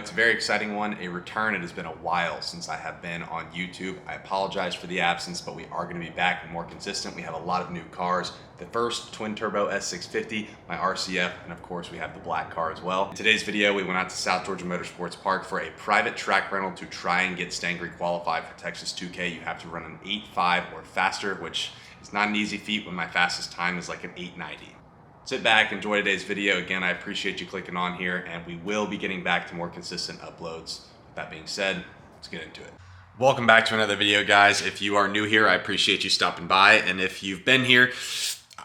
It's a very exciting one, a return. It has been a while since I have been on YouTube. I apologize for the absence, but we are going to be back and more consistent. We have a lot of new cars. The first twin turbo S650, my RCF, and of course we have the black car as well. In today's video, we went out to South Georgia Motorsports Park for a private track rental to try and get Stangry qualified for Texas 2K. You have to run an 8.5 or faster, which is not an easy feat when my fastest time is like an 8.90. Sit back, enjoy today's video. Again, I appreciate you clicking on here, and we will be getting back to more consistent uploads. With that being said, let's get into it. Welcome back to another video, guys. If you are new here, I appreciate you stopping by, and if you've been here,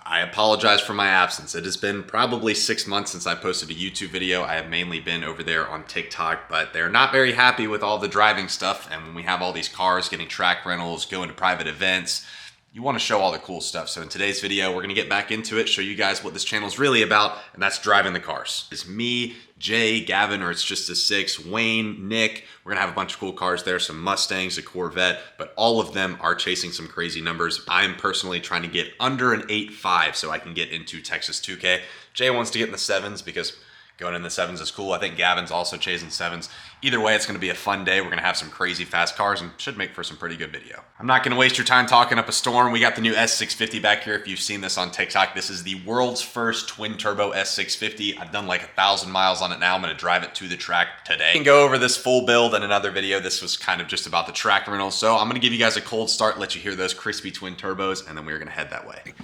I apologize for my absence. It has been probably 6 months since I posted a YouTube video. I have mainly been over there on TikTok, but they're not very happy with all the driving stuff, and when we have all these cars getting track rentals, going to private events, you want to show all the cool stuff. So in today's video, we're going to get back into it, show you guys what this channel is really about, and that's driving the cars. It's me, Jay, Gavin, or it's just a six, Wayne, Nick. We're going to have a bunch of cool cars there, some Mustangs, a Corvette, but all of them are chasing some crazy numbers. I'm personally trying to get under an 8.5 so I can get into Texas 2K. Jay wants to get in the 7s because going in the 7s is cool. I think Gavin's also chasing 7s. Either way, it's going to be a fun day. We're going to have some crazy fast cars and should make for some pretty good video. I'm not going to waste your time talking up a storm. We got the new S650 back here. If you've seen this on TikTok, this is the world's first twin turbo S650. I've done like 1,000 miles on it now. I'm going to drive it to the track today. I can go over this full build in another video. This was kind of just about the track rental. So I'm going to give you guys a cold start, let you hear those crispy twin turbos, and then we're going to head that way.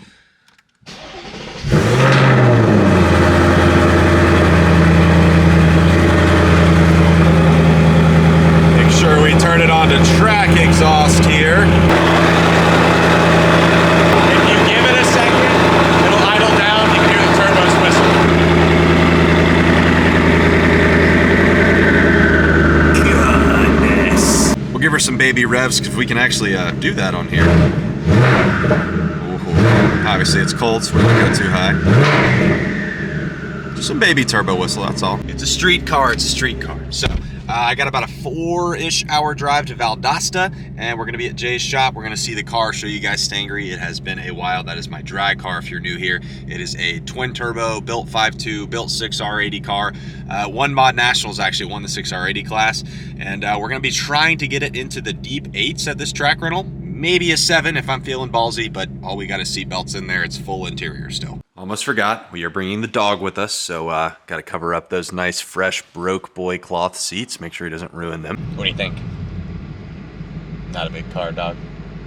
We turn it on to track exhaust here. If you give it a second, it'll idle down. You can hear the turbos whistle. Goodness. We'll give her some baby revs because we can actually do that on here. Ooh. Obviously it's cold, so we're not going to go too high. Just some baby turbo whistle, that's all. It's a street car, it's a street car. So I got about a 4-ish hour drive to Valdosta, and we're gonna be at Jay's shop. We're gonna see the car, show you guys Stangry. It has been a while. That is my drag car if you're new here. It is a twin turbo, built 5.2, built 6R80 car. One Mod Nationals actually won the 6R80 class, and we're gonna be trying to get it into the deep 8s at this track rental. Maybe a 7 if I'm feeling ballsy, but all we got is seat belts in there. It's full interior still. Almost forgot, we are bringing the dog with us, so got to cover up those nice, fresh, broke boy cloth seats. Make sure he doesn't ruin them. What do you think? Not a big car, dog.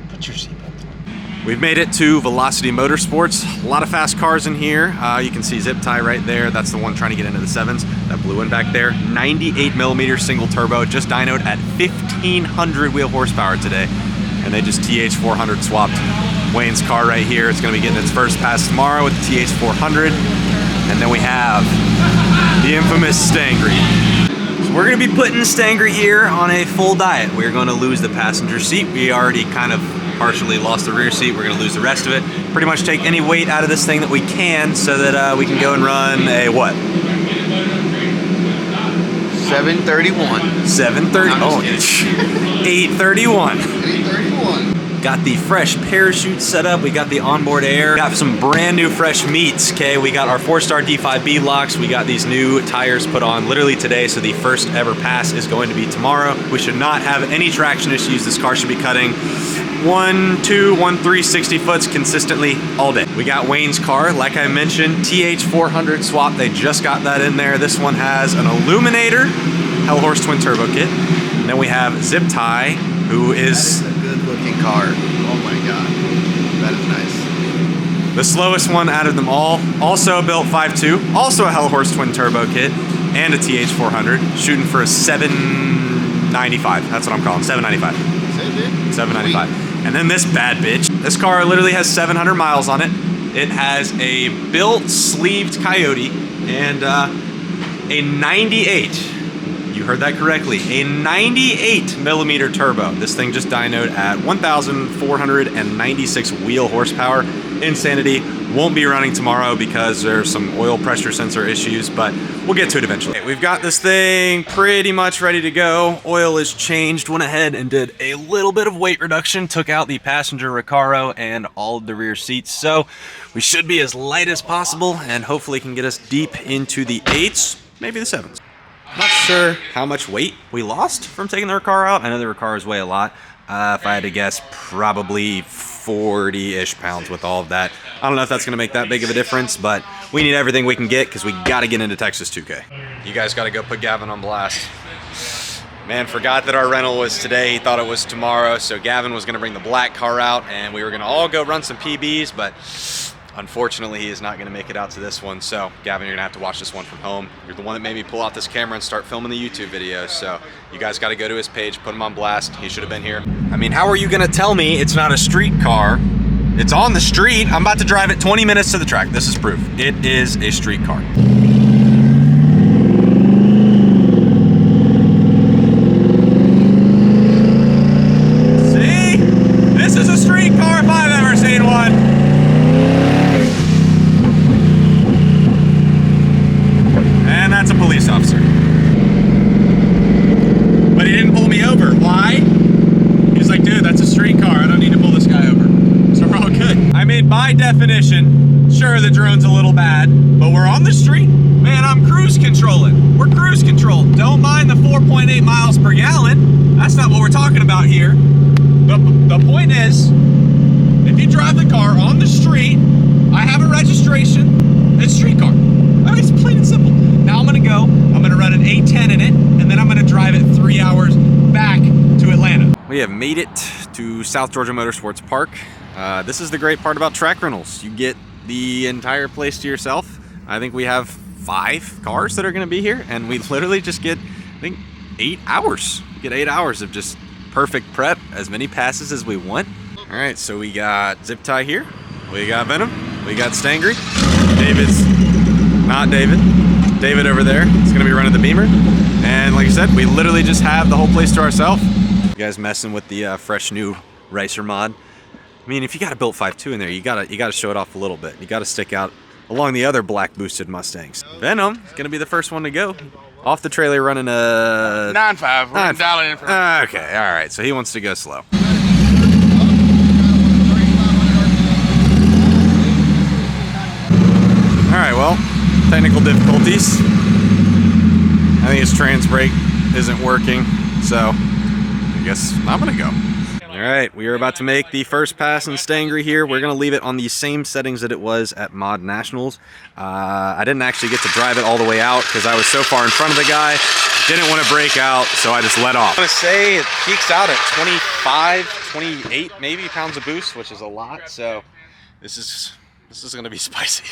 Put your seatbelt on. We've made it to Velocity Motorsports. A lot of fast cars in here. You can see Zip Tie right there. That's the one trying to get into the 7s. That blue one back there. 98mm single turbo, just dynoed at 1,500 wheel horsepower today. And they just TH400 swapped Wayne's car right here. It's going to be getting its first pass tomorrow with the TH400. And then we have the infamous Stangry. So we're going to be putting Stangry here on a full diet. We're going to lose the passenger seat. We already kind of partially lost the rear seat. We're going to lose the rest of it. Pretty much take any weight out of this thing that we can so that we can go and run a what? 731. 730. Oh, 831. 831. Got the fresh parachute set up. We got the onboard air. Got some brand new fresh meats. Okay, we got our 4-star D5B locks. We got these new tires put on literally today. So the first ever pass is going to be tomorrow. We should not have any traction issues. This car should be cutting 1, 2, 1, 3, 60 foots consistently all day. We got Wayne's car, like I mentioned, TH400 swap. They just got that in there. This one has an Illuminator Hellhorse twin turbo kit. And then we have Zip Tie, who is a good looking car. Oh my god, that is nice. The slowest one out of them all. Also built 5.2, also a Hellhorse twin turbo kit, and a TH400, shooting for a 795. That's what I'm calling, 795. 795. And then this bad bitch. This car literally has 700 miles on it. It has a built sleeved Coyote and a 98. You heard that correctly. A 98mm turbo. This thing just dynoed at 1,496 wheel horsepower. Insanity. Won't be running tomorrow because there's some oil pressure sensor issues, but we'll get to it eventually. Okay, we've got this thing pretty much ready to go. Oil is changed. Went ahead and did a little bit of weight reduction. Took out the passenger Recaro and all of the rear seats. So we should be as light as possible and hopefully can get us deep into the 8s, maybe the 7s. Not sure how much weight we lost from taking their car out. I know their cars weigh a lot. If I had to guess, probably 40-ish pounds with all of that. I don't know if that's going to make that big of a difference, but we need everything we can get because we got to get into Texas 2K. You guys got to go put Gavin on blast. Man, forgot that our rental was today. He thought it was tomorrow, so Gavin was going to bring the black car out, and we were going to all go run some PBs, but unfortunately, he is not going to make it out to this one. So, Gavin, you're going to have to watch this one from home. You're the one that made me pull out this camera and start filming the YouTube videos. So, you guys got to go to his page, put him on blast. He should have been here. I mean, how are you going to tell me it's not a street car? It's on the street. I'm about to drive it 20 minutes to the track. This is proof. It is a street car. See? This is a street car if I've ever seen one. And that's a police officer. But he didn't pull me over. Why? He's like, dude, that's a street car. I don't need to pull this guy over. So we're all good. I mean, by definition, sure, the drone's a little bad, but we're on the street. Man, I'm cruise controlling. We're cruise control. Don't mind the 4.8 miles per gallon. That's not what we're talking about here. The point is, if you drive the car on the street, I have a registration, it's street car. I mean, it's plain and simple. Now I'm gonna run an 810 in it, and then I'm gonna drive it 3 hours back to Atlanta. We have made it to South Georgia Motorsports Park. This is the great part about track rentals. You get the entire place to yourself. I think we have 5 cars that are gonna be here, and we literally just get, I think, 8 hours. We get 8 hours of just perfect prep, as many passes as we want. All right, so we got Zip Tie here. We got Venom. We got Stangry. David over there is gonna be running the Beamer. And like I said, we literally just have the whole place to ourselves. You guys messing with the fresh new Racer mod. I mean, if you got a built 5.2 in there, you gotta show it off a little bit. You gotta stick out along the other black boosted Mustangs. Venom is gonna be the first one to go. Off the trailer running a 9.5. We're gonna dial it in for okay, all right. So he wants to go slow. All right, well, technical difficulties. I think his trans brake isn't working, so I guess I'm gonna go. All right, we are about to make the first pass in Stangry here. We're gonna leave it on the same settings that it was at Mod Nationals. I didn't actually get to drive it all the way out because I was so far in front of the guy. Didn't want to break out, so I just let off. I'm gonna say it peaks out at 25, 28 maybe pounds of boost, which is a lot. So this is gonna be spicy.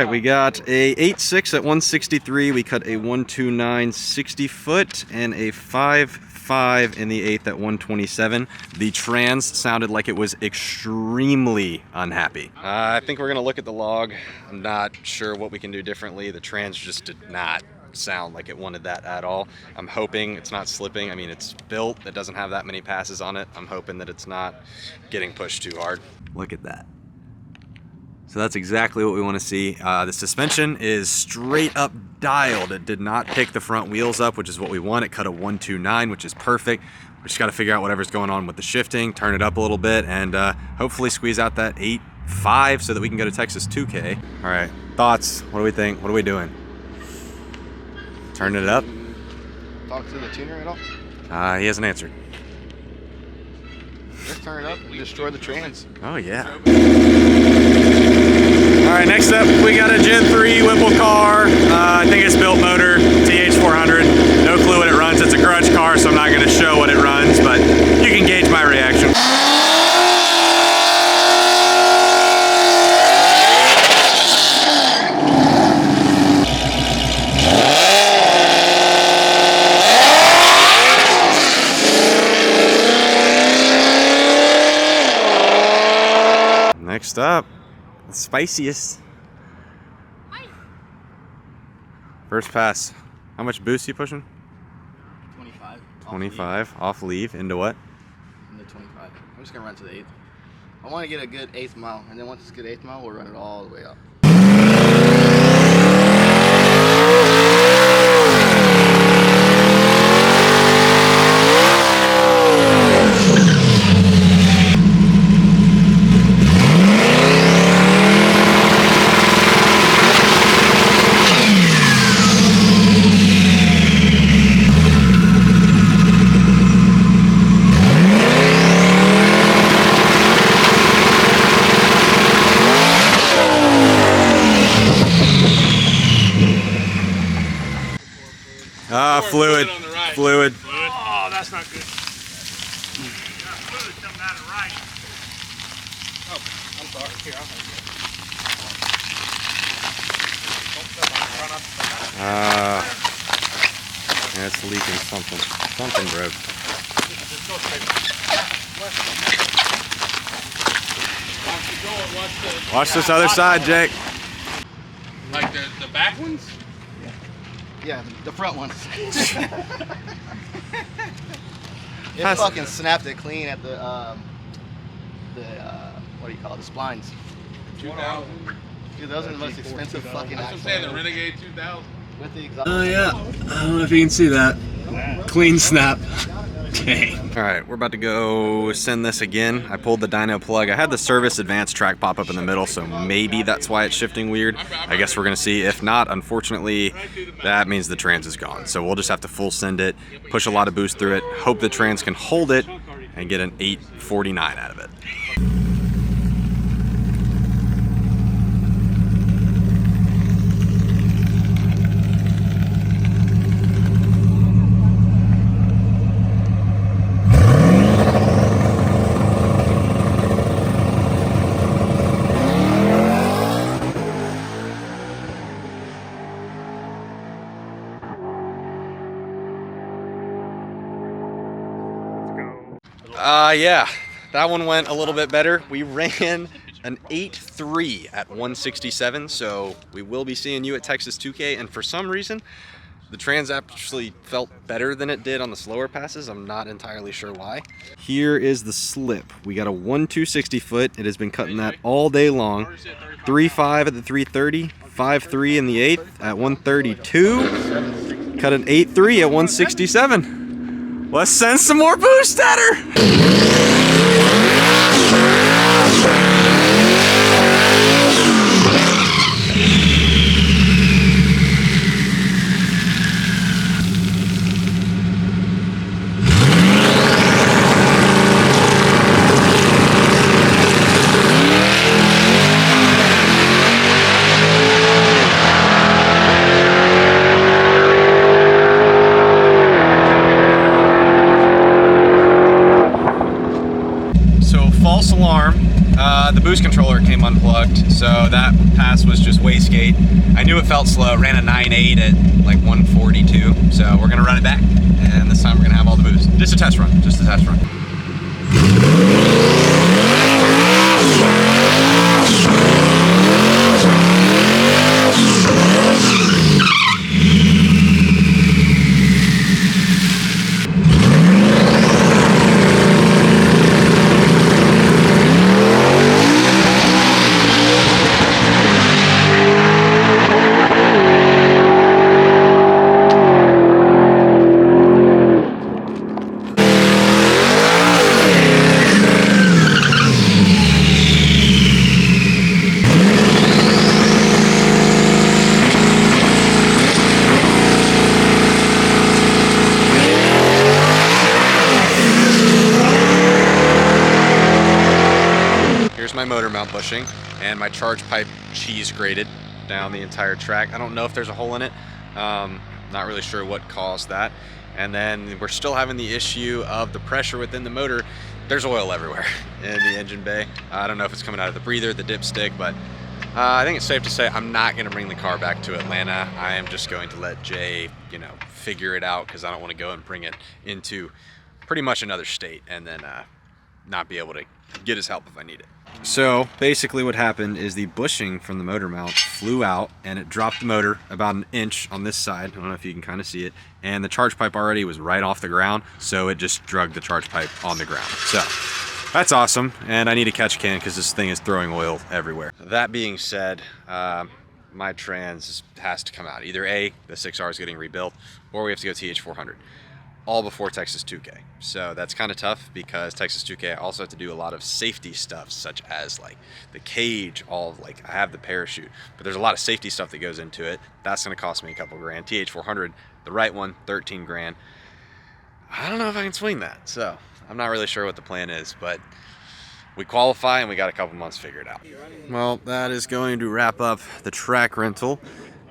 We got a 8.6 at 163. We cut a 129 60 foot and a 5.5 in the 8th at 127. The trans sounded like it was extremely unhappy. I think we're gonna look at the log. I'm not sure what we can do differently. The trans just did not sound like it wanted that at all. I'm hoping it's not slipping. I mean, it's built. It doesn't have that many passes on it. I'm hoping that it's not getting pushed too hard. Look at that. So that's exactly what we want to see. The suspension is straight up dialed. It did not pick the front wheels up, which is what we want. It cut a 129, which is perfect. We just got to figure out whatever's going on with the shifting, turn it up a little bit, and hopefully squeeze out that 8.5 so that we can go to Texas 2K. All right, thoughts? What do we think? What are we doing? Turning it up? Talk to the tuner at all? He hasn't answered. Let's turn it up and destroy the trans. Oh, yeah. All right, next up, we got a Gen 3 Whipple car. I think it's built motor, TH400. No clue what it runs. It's a grudge car, so I'm not going to show what it runs, but you can gauge my reaction. Next up, the spiciest. First pass. How much boost you pushing? 25. 25. Off leave into what? Into 25. I'm just gonna run to the 8th. I want to get a good 1/8 mile, and then once it's a good 1/8 mile, we'll run it all the way up. Fluid. Fluid. Oh, that's not good. Yeah, fluid coming out of the right. Oh, I'm sorry. Here, I'll help you. Yeah, it's leaking something. Something broke. Watch this other side, Jake. Like the back ones? Yeah, the front ones. It fucking snapped it clean at the what do you call it? The splines. 2000. Dude, those are the most expensive fucking That's what I'm axles. saying, the Renegade 2000. With the exhaust. Oh yeah, I don't know if you can see that. Clean snap. Dang. All right, we're about to go send this again. I pulled the dyno plug. I had the service advanced track pop up in the middle, so maybe that's why it's shifting weird. I guess we're gonna see. If not, unfortunately, that means the trans is gone. So we'll just have to full send it, push a lot of boost through it, hope the trans can hold it, and get an 849 out of it. Yeah, that one went a little bit better. We ran an 8.3 at 167, so we will be seeing you at Texas 2K, and for some reason, the trans actually felt better than it did on the slower passes. I'm not entirely sure why. Here is the slip. We got a 1/260 foot. It has been cutting that all day long. 3.5 at the 330, 5.3 in the 8th at 132. Cut an 8.3 at 167. Let's send some more boost at her. False alarm, the boost controller came unplugged, so that pass was just wastegate. I knew it felt slow, ran a 9.8 at like 142, so we're gonna run it back, and this time we're gonna have all the boost. Just a test run, just a test run. My motor mount bushing and my charge pipe cheese grated down the entire track. I don't know if there's a hole in it. Not really sure what caused that. And then we're still having the issue of the pressure within the motor. There's oil everywhere in the engine bay. I don't know if it's coming out of the breather, the dipstick, but I think it's safe to say I'm not going to bring the car back to Atlanta. I am just going to let Jay, figure it out, because I don't want to go and bring it into pretty much another state and then not be able to get his help if I need it. So basically what happened is the bushing from the motor mount flew out and it dropped the motor about an inch on this side. I don't know if you can kind of see it. And the charge pipe already was right off the ground, so it just drug the charge pipe on the ground. So That's awesome, and I need to catch a can because this thing is throwing oil everywhere. That being said, my trans has to come out. Either A, the 6R is getting rebuilt, or we have to go TH400. All before Texas 2K. So that's kind of tough because Texas 2K, I also have to do a lot of safety stuff, such as like the cage, I have the parachute, but there's a lot of safety stuff that goes into it. That's gonna cost me a couple grand. TH400, the right one, 13 grand. I don't know if I can swing that. So I'm not really sure what the plan is, but we qualify and we got a couple months figured out. Well, that is going to wrap up the track rental.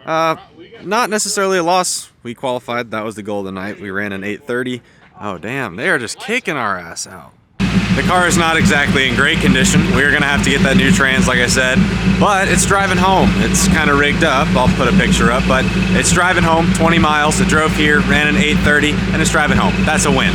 Not necessarily a loss. We qualified. That was the goal of the night. We ran an 8:30. Oh, damn. They are just kicking our ass out. The car is not exactly in great condition. We're going to have to get that new trans, like I said, but it's driving home. It's kind of rigged up. I'll put a picture up, but it's driving home 20 miles. It drove here, ran an 8:30, and it's driving home. That's a win.